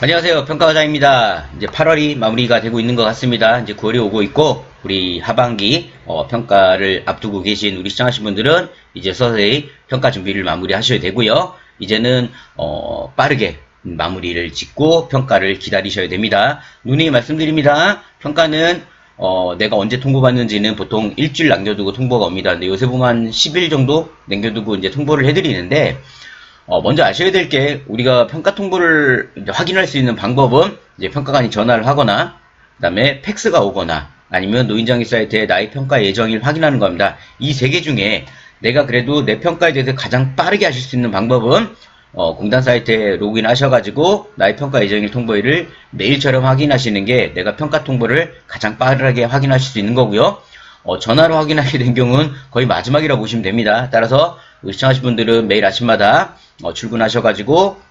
안녕하세요. 평가과장입니다. 이제 8월이 마무리가 되고 있는 것 같습니다. 이제 9월이 오고 있고, 우리 하반기 평가를 앞두고 계신 우리 시청하신 분들은 이제 서서히 평가 준비를 마무리하셔야 되고요. 이제는 빠르게 마무리를 짓고 평가를 기다리셔야 됩니다. 누누이 말씀드립니다. 평가는 내가 언제 통보받는지는 보통 일주일 남겨두고 통보가 옵니다. 근데 요새 보면 한 10일 정도 남겨두고 이제 통보를 해드리는데, 먼저 아셔야 될 게, 우리가 평가 통보를 이제 확인할 수 있는 방법은, 이제 평가관이 전화를 하거나, 그 다음에 팩스가 오거나, 아니면 노인정기 사이트에 나의 평가 예정일 확인하는 겁니다. 이 세 개 중에, 내가 그래도 내 평가에 대해서 가장 빠르게 하실 수 있는 방법은, 공단 사이트에 로그인 하셔가지고, 나의 평가 예정일 통보일을 메일처럼 확인하시는 게, 내가 평가 통보를 가장 빠르게 확인하실 수 있는 거고요. 전화로 확인하게 된 경우는 거의 마지막이라고 보시면 됩니다. 따라서, 시청하신 분들은 매일 아침마다 출근하셔가지고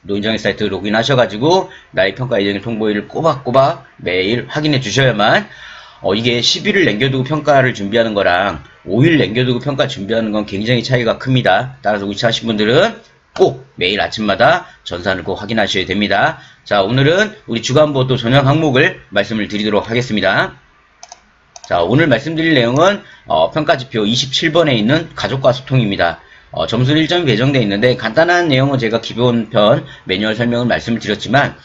노인정의 사이트 로그인 하셔가지고 나의 평가 예정일 통보일을 꼬박꼬박 매일 확인해 주셔야만 이게 10일을 남겨두고 평가를 준비하는 거랑 5일 남겨두고 평가 준비하는 건 굉장히 차이가 큽니다. 따라서 우시하신 분들은 꼭 매일 아침마다 전산을 꼭 확인하셔야 됩니다. 자, 오늘은 우리 주간보도 전형 항목을 말씀을 드리도록 하겠습니다. 자, 오늘 말씀드릴 내용은 평가지표 27번에 있는 가족과 소통입니다. 점수 1점이 배정되어 있는데 간단한 내용은 제가 기본편 매뉴얼 설명을 말씀을 드렸지만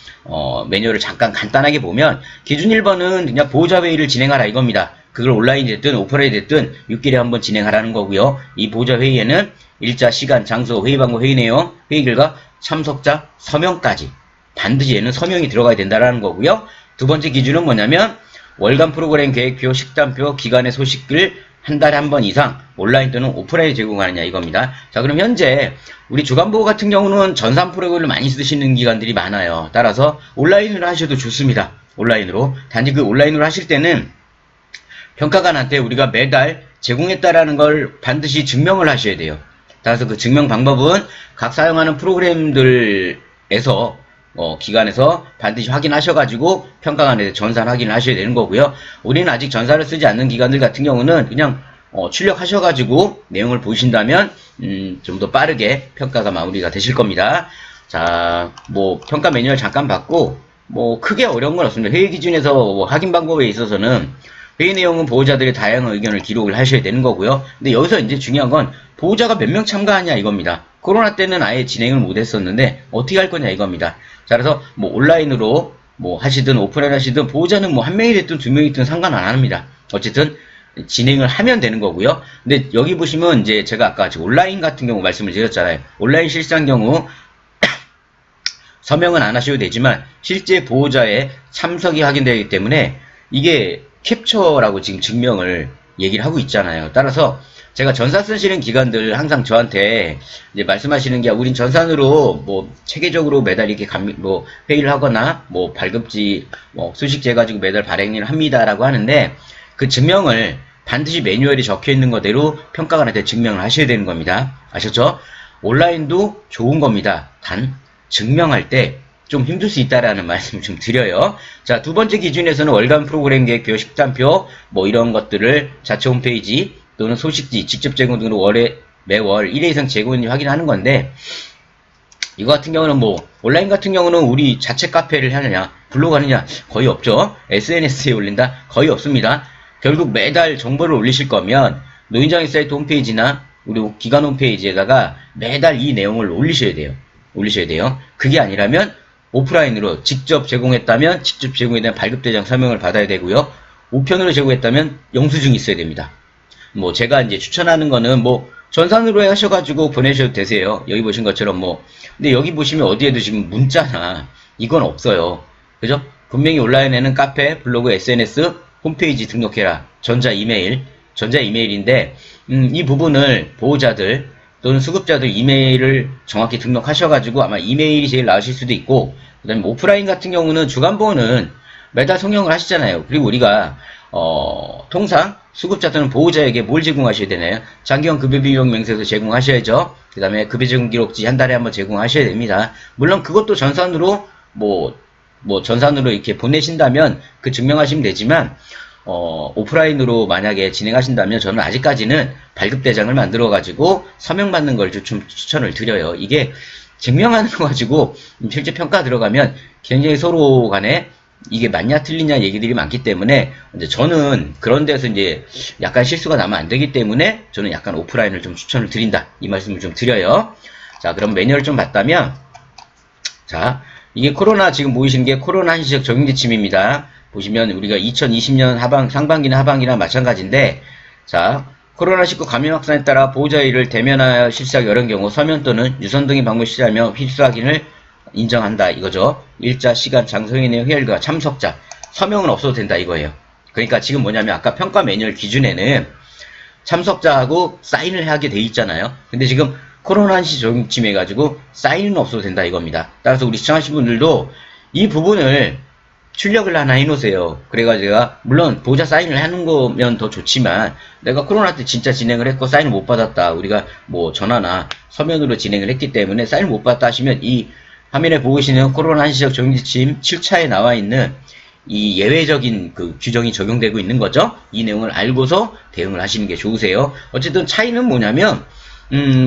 매뉴얼을 잠깐 간단하게 보면 기준 1번은 그냥 보호자 회의를 진행하라 이겁니다. 그걸 온라인 됐든 오프라인 됐든 6개월에 한번 진행하라는 거고요. 이 보호자 회의에는 일자, 시간, 장소, 회의 방법, 회의 내용, 회의 결과, 참석자, 서명까지 반드시 얘는 서명이 들어가야 된다는 거고요. 두 번째 기준은 뭐냐면 월간 프로그램 계획표, 식단표, 기간의 소식을 한 달에 한 번 이상 온라인 또는 오프라인 제공하느냐 이겁니다. 자, 그럼 현재 우리 주간보호 같은 경우는 전산 프로그램을 많이 쓰시는 기관들이 많아요. 따라서 온라인으로 하셔도 좋습니다. 온라인으로. 단지 그 온라인으로 하실 때는 평가관한테 우리가 매달 제공했다라는 걸 반드시 증명을 하셔야 돼요. 따라서 그 증명 방법은 각 사용하는 프로그램들에서 기관에서 반드시 확인하셔가지고 평가관에 전산 확인을 하셔야 되는 거고요. 우리는 아직 전산을 쓰지 않는 기관들 같은 경우는 그냥 출력하셔가지고 내용을 보신다면 좀 더 빠르게 평가가 마무리가 되실 겁니다. 자, 뭐 평가 매뉴얼 잠깐 봤고 뭐 크게 어려운 건 없습니다. 회의 기준에서 확인 방법에 있어서는 회의 내용은 보호자들의 다양한 의견을 기록을 하셔야 되는 거고요. 근데 여기서 이제 중요한 건 보호자가 몇 명 참가하냐 이겁니다. 코로나 때는 아예 진행을 못 했었는데 어떻게 할 거냐 이겁니다. 자, 그래서 뭐 온라인으로 뭐 하시든 오프라인 하시든 보호자는 뭐 한 명이 됐든 두 명이 됐든 상관 안 합니다. 어쨌든 진행을 하면 되는 거고요. 근데 여기 보시면 이제 제가 아까 온라인 같은 경우 말씀을 드렸잖아요. 온라인 실상 경우 서명은 안 하셔도 되지만 실제 보호자의 참석이 확인되기 때문에 이게 캡처라고 지금 증명을 얘기를 하고 있잖아요. 따라서 제가 전산 쓰시는 기관들 항상 저한테 이제 말씀하시는 게 우린 전산으로 뭐 체계적으로 매달 이렇게 뭐 회의를 하거나 뭐 발급지 뭐 수식재 가지고 매달 발행을 합니다라고 하는데 그 증명을 반드시 매뉴얼에 적혀 있는 거대로 평가관한테 증명을 하셔야 되는 겁니다. 아셨죠? 온라인도 좋은 겁니다. 단 증명할 때 좀 힘들 수 있다라는 말씀을 좀 드려요. 자, 두 번째 기준에서는 월간 프로그램 계획표, 식단표 뭐 이런 것들을 자체 홈페이지 또는 소식지 직접 제공 등으로 매월 1회 이상 제공인지 확인하는 건데 이거 같은 경우는 뭐 온라인 같은 경우는 우리 자체 카페를 하느냐 블로그 하느냐 거의 없죠. SNS에 올린다 거의 없습니다. 결국 매달 정보를 올리실 거면 노인정의 사이트 홈페이지나 우리 기관 홈페이지에다가 매달 이 내용을 올리셔야 돼요. 그게 아니라면 오프라인으로 직접 제공했다면 직접 제공에 대한 발급대장 설명을 받아야 되고요. 우편으로 제공했다면 영수증이 있어야 됩니다. 뭐 제가 이제 추천하는 거는 뭐 전산으로 하셔가지고 보내셔도 되세요. 여기 보신 것처럼 뭐 근데 여기 보시면 어디에도 지금 문자나 이건 없어요. 그죠? 분명히 온라인에는 카페, 블로그, SNS, 홈페이지 등록해라. 전자 이메일인데 이 부분을 보호자들 또는 수급자들 이메일을 정확히 등록하셔가지고 아마 이메일이 제일 나으실 수도 있고 그 다음에 오프라인 같은 경우는 주간보호는 매달 성형을 하시잖아요. 그리고 우리가 통상 수급자 또는 보호자에게 뭘 제공하셔야 되나요? 장기간 급여 비용 명세서 제공하셔야죠. 그 다음에 급여 제공 기록지 한 달에 한번 제공하셔야 됩니다. 물론 그것도 전산으로 전산으로 이렇게 보내신다면 그 증명하시면 되지만 오프라인으로 만약에 진행하신다면 저는 아직까지는 발급대장을 만들어 가지고 서명받는 걸 좀 추천을 드려요. 이게 증명하는 거 가지고 실제 평가 들어가면 굉장히 서로 간에 이게 맞냐 틀리냐 얘기들이 많기 때문에 이제 저는 그런 데서 이제 약간 실수가 나면 안 되기 때문에 저는 약간 오프라인을 좀 추천을 드린다. 이 말씀을 좀 드려요. 자, 그럼 매뉴얼 좀 봤다면, 자, 이게 코로나 지금 보이시는 게 코로나 한시적 적용지침입니다. 보시면 우리가 2020년 상반기나 하반기나 마찬가지인데, 자, 코로나19 감염 확산에 따라 보호자의를 대면하여 실시하기 어려운 경우 서면 또는 유선 등의 방법을 실시하며 필수 확인을 인정한다 이거죠. 일자, 시간, 장소, 행위의 회열과 참석자, 서명은 없어도 된다 이거예요. 그러니까 지금 뭐냐면 아까 평가 매뉴얼 기준에는 참석자하고 사인을 하게 돼 있잖아요. 근데 지금 코로나 한시 적용침해 가지고 사인은 없어도 된다 이겁니다. 따라서 우리 시청하신 분들도 이 부분을 출력을 하나 해놓으세요. 그래가지고 제가 물론 보호자 사인을 하는 거면 더 좋지만 내가 코로나 때 진짜 진행을 했고 사인을 못 받았다. 우리가 뭐 전화나 서면으로 진행을 했기 때문에 사인을 못 받았다 하시면 이 화면에 보고 계시는 코로나 한시적 적용지침 7차에 나와 있는 이 예외적인 그 규정이 적용되고 있는 거죠. 이 내용을 알고서 대응을 하시는 게 좋으세요. 어쨌든 차이는 뭐냐면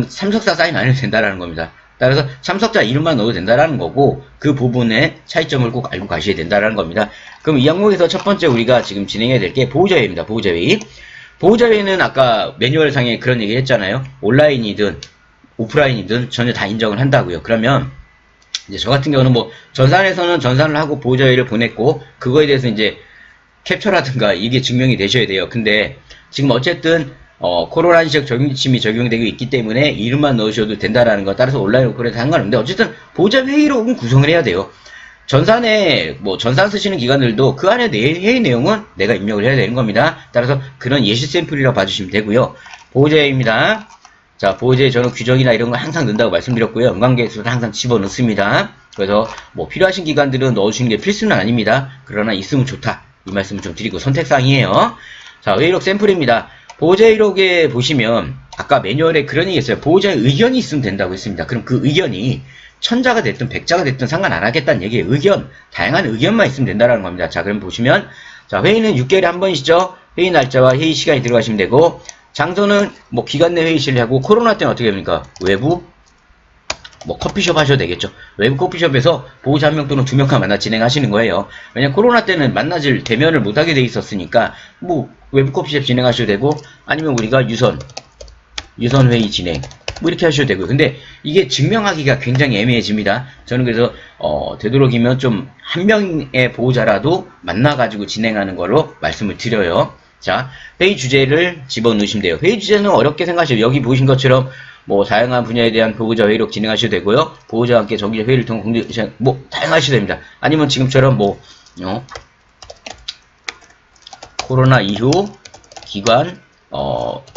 참석자 사인 안 해도 된다라는 겁니다. 따라서 참석자 이름만 넣어도 된다라는 거고 그 부분의 차이점을 꼭 알고 가셔야 된다라는 겁니다. 그럼 이 항목에서 첫 번째 우리가 지금 진행해야 될 게 보호자회의입니다. 보호자회의. 보호자회의는 아까 매뉴얼상에 그런 얘기 했잖아요. 온라인이든 오프라인이든 전혀 다 인정을 한다고요. 그러면 이제 저 같은 경우는 뭐 전산에서는 전산을 하고 보호자회의를 보냈고 그거에 대해서 이제 캡처라든가 이게 증명이 되셔야 돼요. 근데 지금 어쨌든 코로나 한시적 적용지침이 적용되고 있기 때문에 이름만 넣으셔도 된다라는 거 따라서 온라인 오프라인도 상관없는데 어쨌든 보호자회의로 구성을 해야 돼요. 전산에 뭐 전산 쓰시는 기관들도 그 안에 회의 내용은 내가 입력을 해야 되는 겁니다. 따라서 그런 예시 샘플이라고 봐주시면 되고요. 보호자회의입니다. 자, 보호자의 저는 규정이나 이런 거 항상 넣는다고 말씀드렸고요. 응관계수를 항상 집어넣습니다. 그래서 뭐 필요하신 기관들은 넣어주시는 게 필수는 아닙니다. 그러나 있으면 좋다. 이 말씀을 좀 드리고 선택사항이에요. 자, 회의록 샘플입니다. 보호자회의록에 보시면 아까 매뉴얼에 그런 얘기 했어요. 보호자의 의견이 있으면 된다고 했습니다. 그럼 그 의견이 천자가 됐든 백자가 됐든 상관 안 하겠다는 얘기예요. 의견, 다양한 의견만 있으면 된다는 겁니다. 자, 그럼 보시면 자, 회의는 6개월에 한 번이시죠. 회의 날짜와 회의 시간이 들어가시면 되고 장소는 뭐 기관 내 회의실을 하고 코로나 때는 어떻게 합니까? 외부 뭐 커피숍 하셔도 되겠죠. 외부 커피숍에서 보호자 1명 또는 2명과 만나 진행하시는 거예요. 왜냐면 코로나 때는 만나질 대면을 못하게 돼 있었으니까 뭐 외부 커피숍 진행하셔도 되고 아니면 우리가 유선 회의 진행 뭐 이렇게 하셔도 되고요. 근데 이게 증명하기가 굉장히 애매해집니다. 저는 그래서 되도록이면 좀 한 명의 보호자라도 만나가지고 진행하는 걸로 말씀을 드려요. 자, 회의 주제를 집어넣으시면 돼요. 회의 주제는 어렵게 생각하셔요. 여기 보신 것처럼 뭐 다양한 분야에 대한 보호자 회의록 진행하셔도 되고요. 보호자와 함께 정기적 회의를 통해 공개 뭐 다양하셔도 됩니다. 아니면 지금처럼 뭐 코로나 이후 기관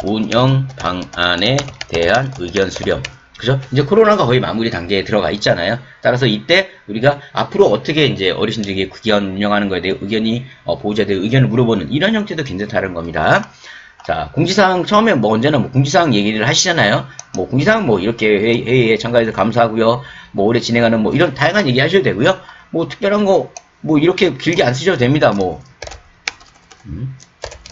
운영 방안에 대한 의견 수렴. 그죠? 이제 코로나가 거의 마무리 단계에 들어가 있잖아요. 따라서 이때 우리가 앞으로 어떻게 이제 어르신들에게 기관 운영하는 거에 대해 의견이 보호자에 대해 의견을 물어보는 이런 형태도 괜찮다는 겁니다. 자, 공지사항 처음에 뭐 언제나 뭐 공지사항 얘기를 하시잖아요. 뭐 공지사항 뭐 이렇게 회의에 참가해서 감사하고요. 뭐 올해 진행하는 뭐 이런 다양한 얘기 하셔도 되고요. 뭐 특별한 거 뭐 이렇게 길게 안 쓰셔도 됩니다. 뭐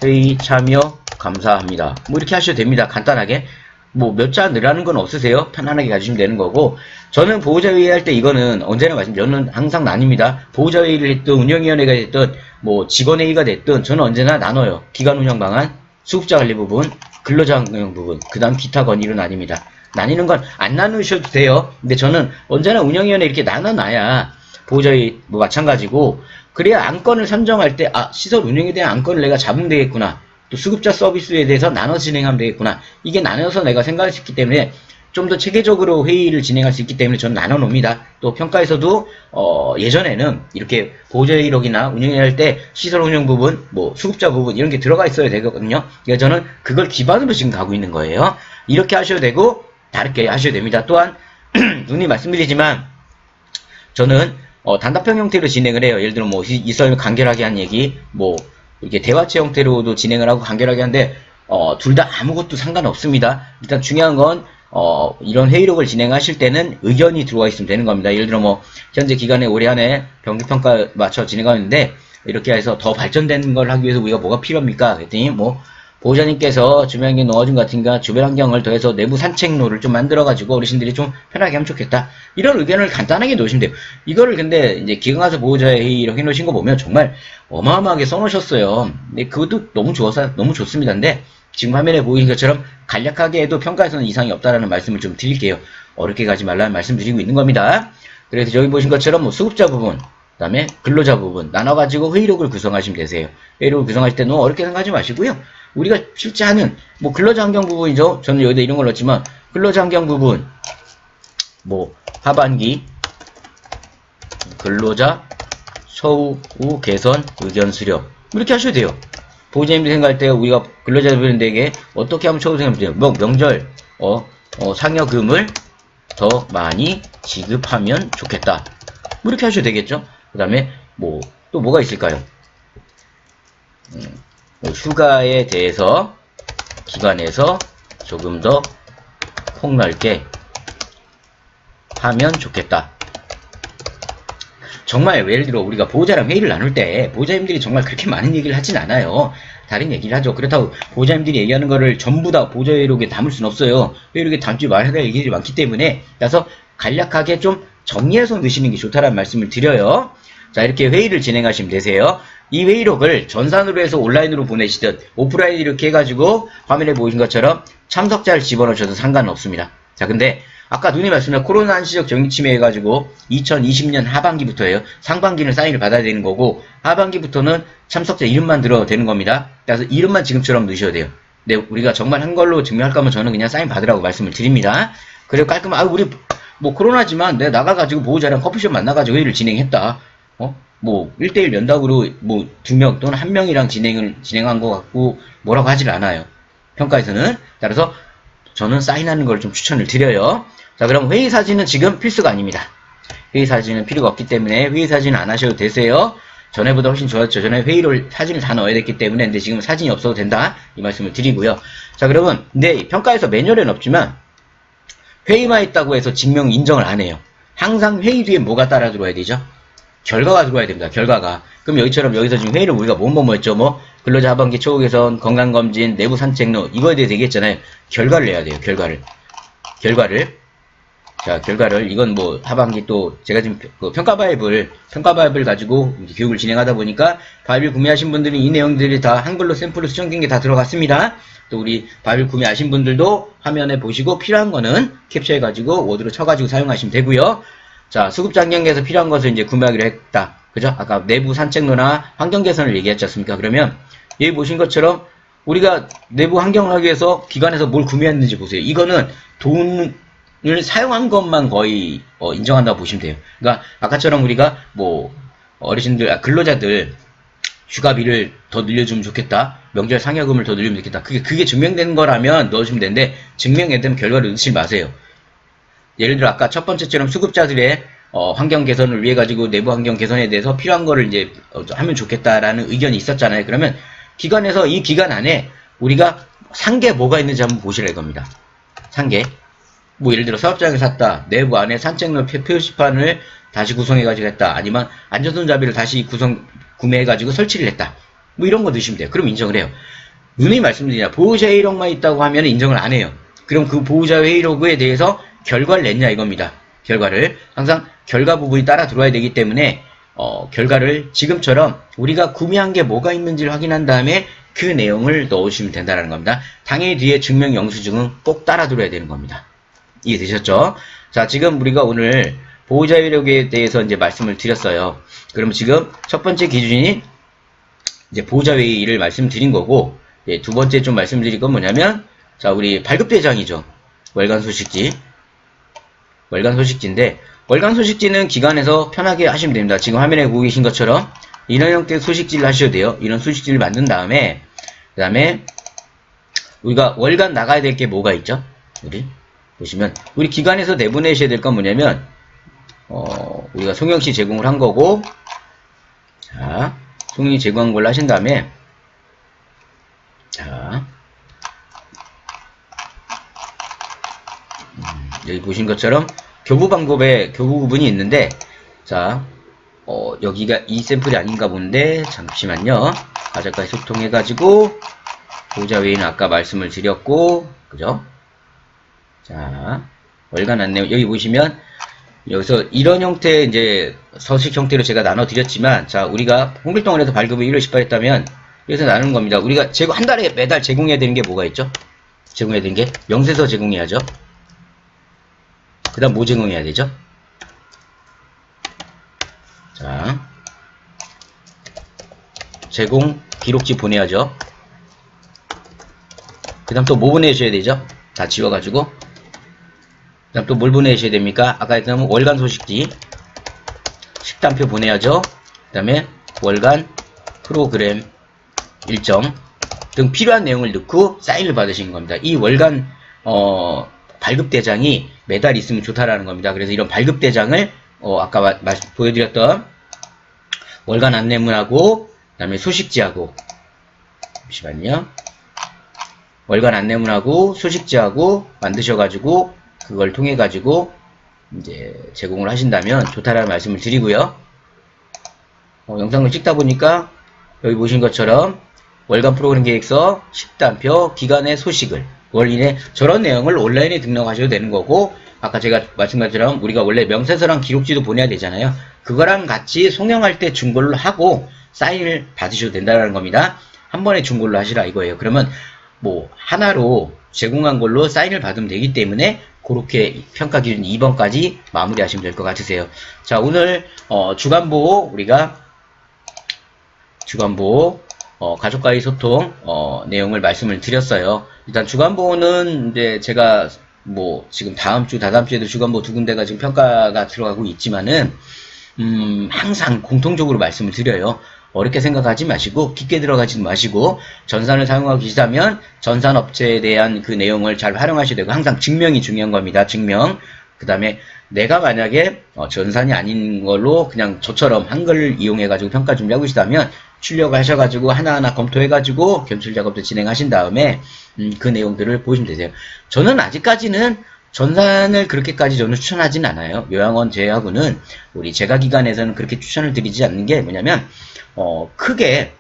회의 참여 감사합니다. 뭐 이렇게 하셔도 됩니다. 간단하게. 뭐 몇 자 늘라는 건 없으세요. 편안하게 가주시면 되는 거고 저는 보호자회의 할 때 이거는 언제나 저는 항상 나뉩니다. 보호자회의를 했든 운영위원회가 됐든 뭐 직원회의가 됐든 저는 언제나 나눠요. 기관 운영 방안, 수급자 관리 부분, 근로자 운영 부분, 그 다음 기타 건의로 나뉩니다. 나뉘는 건 안 나누셔도 돼요. 근데 저는 언제나 운영위원회 이렇게 나눠놔야 보호자회의 뭐 마찬가지고 그래야 안건을 선정할 때 시설 운영에 대한 안건을 내가 잡으면 되겠구나. 또 수급자 서비스에 대해서 나눠 진행하면 되겠구나. 이게 나눠서 내가 생각할 수 있기 때문에 좀 더 체계적으로 회의를 진행할 수 있기 때문에 저는 나눠 놓습니다. 또 평가에서도 예전에는 이렇게 보호자회의록이나 운영을 할 때 시설 운영 부분, 뭐 수급자 부분 이런 게 들어가 있어야 되거든요. 그래서 저는 그걸 기반으로 지금 가고 있는 거예요. 이렇게 하셔도 되고 다르게 하셔도 됩니다. 또한 누님 말씀드리지만 저는 단답형 형태로 진행을 해요. 예를 들어 뭐 이설 간결하게 한 얘기, 뭐 이렇게 대화체 형태로도 진행을 하고 간결하게 하는데 둘 다 아무것도 상관없습니다. 일단 중요한 건 이런 회의록을 진행하실 때는 의견이 들어와 있으면 되는 겁니다. 예를 들어 뭐 현재 기간에 올해 안에 병기평가 맞춰 진행하는데 이렇게 해서 더 발전된 걸 하기 위해서 우리가 뭐가 필요합니까? 그랬더니 뭐 보호자님께서 주변 환경 넣어준 것 같으니까 주변 환경을 더해서 내부 산책로를 좀 만들어가지고 어르신들이 좀 편하게 하면 좋겠다. 이런 의견을 간단하게 놓으시면 돼요. 이거를 근데 이제 기관가서 보호자의 회의로 해놓으신 거 보면 정말 어마어마하게 써놓으셨어요. 근데 그것도 너무 좋아서 너무 좋습니다. 근데 지금 화면에 보이는 것처럼 간략하게 해도 평가에서는 이상이 없다라는 말씀을 좀 드릴게요. 어렵게 가지 말라는 말씀 드리고 있는 겁니다. 그래서 여기 보신 것처럼 뭐 수급자 부분, 그 다음에 근로자 부분 나눠가지고 회의록을 구성하시면 되세요. 회의록을 구성하실 때 너무 어렵게 생각하지 마시고요. 우리가 실제 하는 뭐 근로자 환경 부분이죠. 저는 여기다 이런 걸 넣었지만 근로자 환경 부분 뭐 하반기 근로자 처우 개선 의견 수렴 이렇게 하셔도 돼요. 보호자님들이 생각할 때 우리가 근로자분들에게 어떻게 하면 처우 생각하면 돼요. 뭐 명절 상여금을 더 많이 지급하면 좋겠다. 뭐 이렇게 하셔도 되겠죠. 그 다음에 뭐 또 뭐가 있을까요? 뭐 휴가에 대해서 기관에서 조금 더 폭넓게 하면 좋겠다. 정말 예를 들어 우리가 보호자랑 회의를 나눌 때 보호자님들이 정말 그렇게 많은 얘기를 하진 않아요. 다른 얘기를 하죠. 그렇다고 보호자님들이 얘기하는 거를 전부 다 보호자 회의록에 담을 수는 없어요. 회의록에 담지 말아야 할 얘기들이 많기 때문에 그래서 간략하게 좀 정리해서 넣으시는 게 좋다라는 말씀을 드려요. 자, 이렇게 회의를 진행하시면 되세요. 이 회의록을 전산으로 해서 온라인으로 보내시든 오프라인 이렇게 해가지고 화면에 보이신 것처럼 참석자를 집어넣으셔도 상관없습니다. 자, 근데 아까 누님 말씀하신 코로나 한시적 정기침해 해가지고 2020년 하반기부터예요. 상반기는 사인을 받아야 되는 거고 하반기부터는 참석자 이름만 들어도 되는 겁니다. 그래서 이름만 지금처럼 넣으셔야 돼요. 근데 우리가 정말 한 걸로 증명할 거면 저는 그냥 사인 받으라고 말씀을 드립니다. 그리고 깔끔한 우리 뭐 코로나지만 내가 나가가지고 보호자랑 커피숍 만나가지고 회의를 진행했다. 뭐 1대1 면담으로 뭐 2명 또는 1명이랑 진행한 것 같고 뭐라고 하질 않아요. 평가에서는. 따라서 저는 사인하는 걸 좀 추천을 드려요. 자, 그럼 회의 사진은 지금 필수가 아닙니다. 회의 사진은 필요가 없기 때문에 회의 사진은 안 하셔도 되세요. 전에보다 훨씬 좋았죠. 전에 회의를 사진을 다 넣어야 됐기 때문에 근데 지금 사진이 없어도 된다 이 말씀을 드리고요. 자, 그러면 근데 평가에서 매뉴얼에는 없지만 회의만 있다고 해서 증명 인정을 안 해요. 항상 회의 뒤에 뭐가 따라 들어와야 되죠? 결과가 들어와야 됩니다. 결과가. 그럼 여기처럼 여기서 지금 회의를 우리가 뭐 했죠? 뭐 근로자 하반기 처우 개선, 건강검진, 내부 산책로 이거에 대해서 얘기했잖아요. 결과를 내야 돼요. 결과를. 자, 결과를 이건 뭐 하반기 또 제가 지금 그 평가 바이블 가지고 교육을 진행하다 보니까 바이블 구매하신 분들은 이 내용들이 다 한글로 샘플로 수정된 게 다 들어갔습니다. 또 우리 바이블 구매하신 분들도 화면에 보시고 필요한 거는 캡처해 가지고 워드로 쳐 가지고 사용하시면 되고요. 자, 수급자 환경에서 필요한 것을 이제 구매하기로 했다. 그죠? 아까 내부 산책로나 환경 개선을 얘기했지 않습니까? 그러면 여기 보신 것처럼 우리가 내부 환경을 하기 위해서 기관에서 뭘 구매했는지 보세요. 이거는 돈을 사용한 것만 거의 인정한다고 보시면 돼요. 그러니까 아까처럼 우리가 뭐 어르신들, 근로자들 휴가비를 더 늘려주면 좋겠다. 명절 상여금을 더 늘리면 좋겠다. 그게 증명된 거라면 넣어주면 되는데 증명이 안 되면 결과를 넣지 마세요. 예를 들어 아까 첫 번째처럼 수급자들의 환경 개선을 위해 가지고 내부 환경 개선에 대해서 필요한 거를 이제 하면 좋겠다라는 의견이 있었잖아요. 그러면 기관에서 이 기간 안에 우리가 산 게 뭐가 있는지 한번 보시라 이겁니다. 산 게. 뭐 예를 들어 사업장에 샀다. 내부 안에 산책로 표시판을 다시 구성해가지고 했다. 아니면 안전손잡이를 다시 구매해가지고 설치를 했다. 뭐 이런 거 넣으시면 돼요. 그럼 인정을 해요. 누누이 말씀드리냐. 보호자 회의록만 있다고 하면 인정을 안 해요. 그럼 그 보호자 회의록에 대해서 결과를 냈냐 이겁니다. 결과를. 항상 결과 부분이 따라 들어와야 되기 때문에 결과를 지금처럼 우리가 구매한 게 뭐가 있는지를 확인한 다음에 그 내용을 넣으시면 된다는 겁니다. 당일 뒤에 증명 영수증은 꼭 따라 들어야 되는 겁니다. 이해되셨죠? 자, 지금 우리가 오늘 보호자 회의록에 대해서 이제 말씀을 드렸어요. 그럼 지금 첫 번째 기준이 이제 보호자 회의를 말씀드린 거고, 예, 두 번째 좀 말씀드릴 건 뭐냐면, 자, 우리 발급대장이죠. 월간 소식지. 월간 소식지인데, 월간 소식지는 기관에서 편하게 하시면 됩니다. 지금 화면에 보고 계신 것처럼 이런 형태의 소식지를 하셔도 돼요. 이런 소식지를 만든 다음에, 그 다음에 우리가 월간 나가야 될 게 뭐가 있죠? 우리 보시면 우리 기관에서 내보내셔야 될 건 뭐냐면 우리가 송영시 제공을 한 거고, 자, 송영시 제공한 걸로 하신 다음에, 자, 여기 보신 것처럼 교부 방법에 교부 부분이 있는데, 자, 여기가 이 샘플이 아닌가 본데, 잠시만요. 가족과의 소통해가지고, 보호자 외에는 아까 말씀을 드렸고, 그죠? 자, 월간 안내, 여기 보시면, 여기서 이런 형태의 이제 서식 형태로 제가 나눠 드렸지만, 자, 우리가 홍길동원에서 발급을 1월 18일 했다면, 여기서 나누는 겁니다. 우리가 한 달에 매달 제공해야 되는 게 뭐가 있죠? 제공해야 되는 게 명세서 제공해야죠. 그 다음 뭐 제공해야 되죠? 자, 제공 기록지 보내야죠. 그 다음 또 뭐 보내셔야 되죠? 다 지워가지고. 그 다음 또 뭘 보내셔야 됩니까? 아까 했던 월간 소식지, 식단표 보내야죠. 그 다음에 월간 프로그램 일정 등 필요한 내용을 넣고 사인을 받으시는 겁니다. 이 월간 발급대장이 매달 있으면 좋다라는 겁니다. 그래서 이런 발급대장을 아까 보여드렸던 월간 안내문하고 그 다음에 소식지하고, 잠시만요, 월간 안내문하고 소식지하고 만드셔가지고 그걸 통해가지고 이제 제공을 하신다면 좋다라는 말씀을 드리고요. 영상을 찍다 보니까 여기 보신 것처럼 월간 프로그램 계획서, 식단표, 기간의 소식을 원인에 저런 내용을 온라인에 등록하셔도 되는 거고, 아까 제가 말씀드린 것처럼 우리가 원래 명세서랑 기록지도 보내야 되잖아요. 그거랑 같이 송영할 때 중고를 하고 사인을 받으셔도 된다는 겁니다. 한 번에 중고를 하시라 이거예요. 그러면 뭐 하나로 제공한 걸로 사인을 받으면 되기 때문에 그렇게 평가 기준 2번까지 마무리하시면 될 것 같으세요. 자, 오늘 주간보호, 우리가 주간보호 가족과의 소통 내용을 말씀을 드렸어요. 일단 주간보호는 이제 제가 뭐 지금 다음 주, 다다음 주에도 주간보호 2군데가 지금 평가가 들어가고 있지만은 항상 공통적으로 말씀을 드려요. 어렵게 생각하지 마시고 깊게 들어가지 마시고 전산을 사용하고 계시다면 전산업체에 대한 그 내용을 잘 활용하셔야 되고, 항상 증명이 중요한 겁니다. 증명. 그 다음에 내가 만약에 전산이 아닌 걸로 그냥 저처럼 한글을 이용해가지고 평가 준비하고 계시다면 출력을 하셔가지고 하나하나 검토해가지고 견출 작업도 진행하신 다음에 그 내용들을 보시면 되세요. 저는 아직까지는 전산을 그렇게까지 저는 추천하진 않아요. 요양원 제외하고는 우리 재가기관에서는 그렇게 추천을 드리지 않는 게 뭐냐면 크게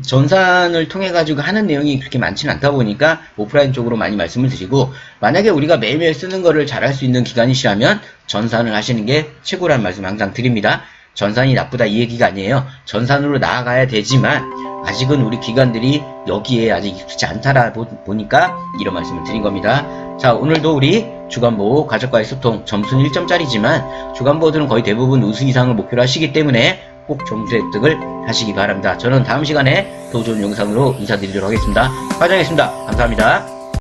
전산을 통해 가지고 하는 내용이 그렇게 많지는 않다 보니까 오프라인 쪽으로 많이 말씀을 드리고, 만약에 우리가 매일매일 쓰는 거를 잘할 수 있는 기관이시라면 전산을 하시는 게 최고라는 말씀 항상 드립니다. 전산이 나쁘다 이 얘기가 아니에요. 전산으로 나아가야 되지만 아직은 우리 기관들이 여기에 아직 익숙지 않다라 보니까 이런 말씀을 드린 겁니다. 자, 오늘도 우리 주간보호 가족과의 소통 점수는 1점짜리지만 주간보호들은 거의 대부분 우수 이상을 목표로 하시기 때문에 꼭 점수 획득을 하시기 바랍니다. 저는 다음 시간에 더 좋은 영상으로 인사드리도록 하겠습니다. 화장했습니다. 감사합니다.